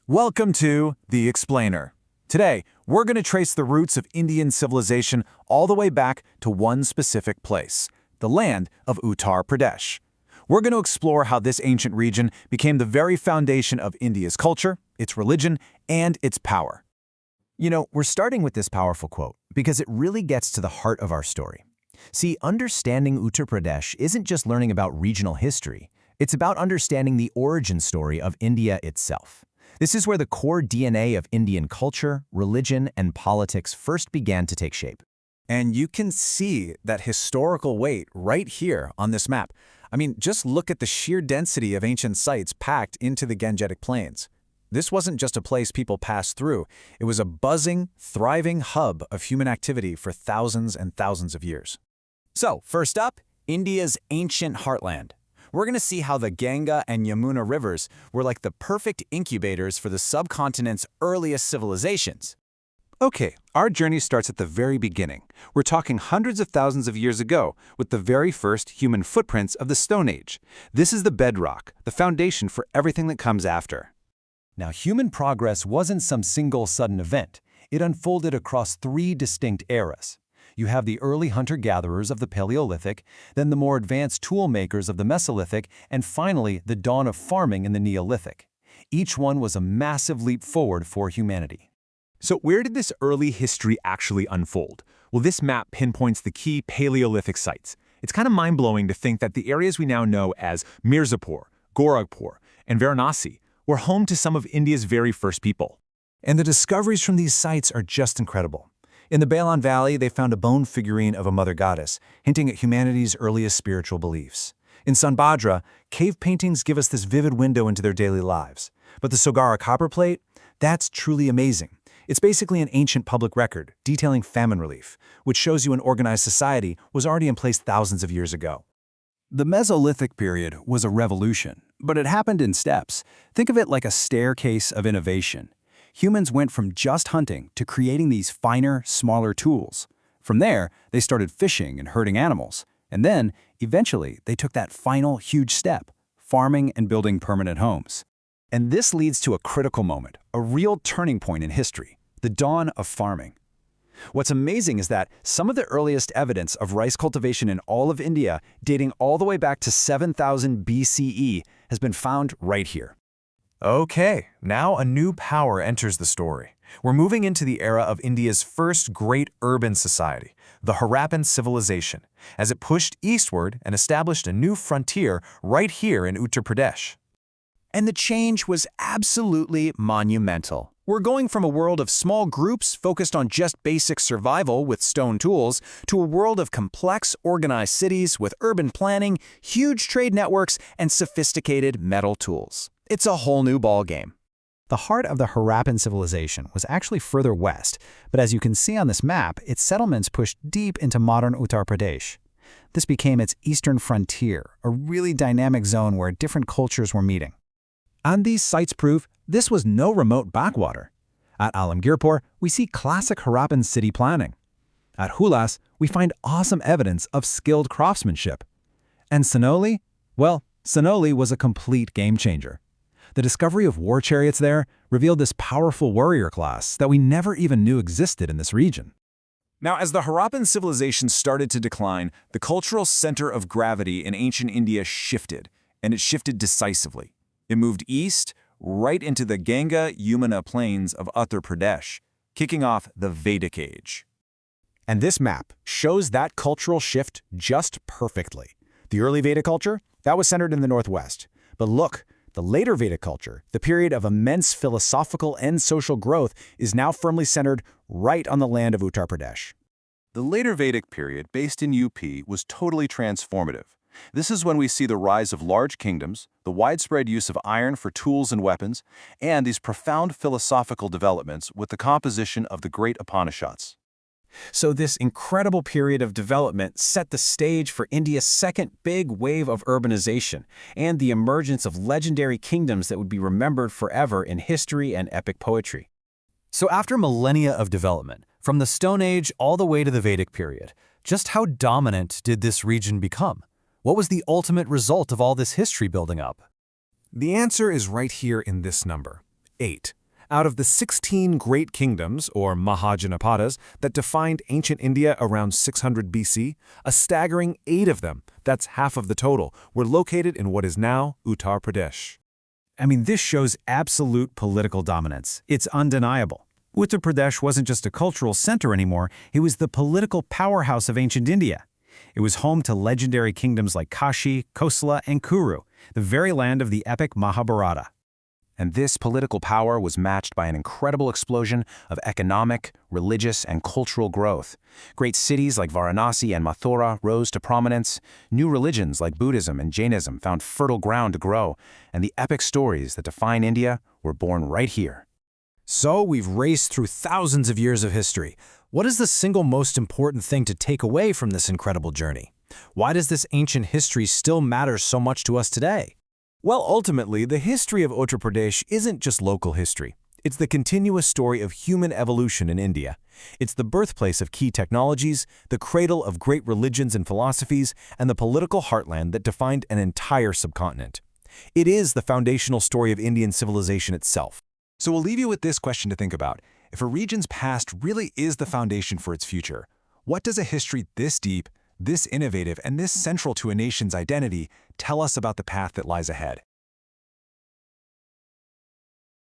Welcome to The Explainer. Today, we're going to trace the roots of Indian civilization all the way back to one specific place, the land of Uttar Pradesh. We're going to explore how this ancient region became the very foundation of India's culture, its religion, and its power. We're starting with this powerful quote because it really gets to the heart of our story. See, understanding Uttar Pradesh isn't just learning about regional history. It's about understanding the origin story of India itself. This is where the core DNA of Indian culture, religion, and politics first began to take shape. And you can see that historical weight right here on this map. Just look at the sheer density of ancient sites packed into the Gangetic Plains. This wasn't just a place people passed through. It was a buzzing, thriving hub of human activity for thousands and thousands of years. So, first up, India's ancient heartland. We're going to see how the Ganga and Yamuna rivers were like the perfect incubators for the subcontinent's earliest civilizations. Okay, our journey starts at the very beginning. We're talking hundreds of thousands of years ago with the very first human footprints of the Stone Age. This is the bedrock, the foundation for everything that comes after. Now, human progress wasn't some single sudden event. It unfolded across three distinct eras. You have the early hunter-gatherers of the Paleolithic, then the more advanced tool makers of the Mesolithic, and finally the dawn of farming in the Neolithic. Each one was a massive leap forward for humanity. So where did this early history actually unfold? Well, this map pinpoints the key Paleolithic sites. It's kind of mind-blowing to think that the areas we now know as Mirzapur, Gorakhpur, and Varanasi were home to some of India's very first people. And the discoveries from these sites are just incredible. In the Balan Valley, they found a bone figurine of a mother goddess, hinting at humanity's earliest spiritual beliefs. In Sonbhadra, cave paintings give us this vivid window into their daily lives. But the Sogara copper plate? That's truly amazing. It's basically an ancient public record detailing famine relief, which shows you an organized society was already in place thousands of years ago. The Mesolithic period was a revolution, but it happened in steps. Think of it like a staircase of innovation. Humans went from just hunting to creating these finer, smaller tools. From there, they started fishing and herding animals. And then, eventually, they took that final huge step, farming and building permanent homes. And this leads to a critical moment, a real turning point in history, the dawn of farming. What's amazing is that some of the earliest evidence of rice cultivation in all of India, dating all the way back to 7000 BCE, has been found right here. Okay, now a new power enters the story. We're moving into the era of India's first great urban society, the Harappan civilization, as it pushed eastward and established a new frontier right here in Uttar Pradesh. And the change was absolutely monumental. We're going from a world of small groups focused on just basic survival with stone tools to a world of complex, organized cities with urban planning, huge trade networks, and sophisticated metal tools. It's a whole new ballgame. The heart of the Harappan civilization was actually further west, but as you can see on this map, its settlements pushed deep into modern Uttar Pradesh. This became its eastern frontier, a really dynamic zone where different cultures were meeting. And these sites prove this was no remote backwater. At Alamgirpur, we see classic Harappan city planning. At Hulas, we find awesome evidence of skilled craftsmanship. And Sonauli? Well, Sonauli was a complete game changer. The discovery of war chariots there revealed this powerful warrior class that we never even knew existed in this region. Now, as the Harappan civilization started to decline, the cultural center of gravity in ancient India shifted, and it shifted decisively. It moved east, right into the Ganga-Yamuna plains of Uttar Pradesh, kicking off the Vedic Age. And this map shows that cultural shift just perfectly. The early Vedic culture, that was centered in the northwest. But look, the later Vedic culture, the period of immense philosophical and social growth, is now firmly centered right on the land of Uttar Pradesh. The later Vedic period, based in UP, was totally transformative. This is when we see the rise of large kingdoms, the widespread use of iron for tools and weapons, and these profound philosophical developments with the composition of the great Upanishads. So this incredible period of development set the stage for India's second big wave of urbanization and the emergence of legendary kingdoms that would be remembered forever in history and epic poetry. So after millennia of development, from the Stone Age all the way to the Vedic period, just how dominant did this region become? What was the ultimate result of all this history building up? The answer is right here in this number. 8. Out of the 16 great kingdoms, or Mahajanapadas, that defined ancient India around 600 BC, a staggering 8 of them, that's half of the total, were located in what is now Uttar Pradesh. I mean, this shows absolute political dominance. It's undeniable. Uttar Pradesh wasn't just a cultural center anymore, it was the political powerhouse of ancient India. It was home to legendary kingdoms like Kashi, Kosala, and Kuru, the very land of the epic Mahabharata. And this political power was matched by an incredible explosion of economic, religious, and cultural growth. Great cities like Varanasi and Mathura rose to prominence. New religions like Buddhism and Jainism found fertile ground to grow, and the epic stories that define India were born right here. So we've raced through thousands of years of history. What is the single most important thing to take away from this incredible journey? Why does this ancient history still matter so much to us today? Well, ultimately, the history of Uttar Pradesh isn't just local history. It's the continuous story of human evolution in India. It's the birthplace of key technologies, the cradle of great religions and philosophies, and the political heartland that defined an entire subcontinent. It is the foundational story of Indian civilization itself. So we'll leave you with this question to think about. If a region's past really is the foundation for its future, what does a history this deep, this innovative, and this central to a nation's identity tell us about the path that lies ahead?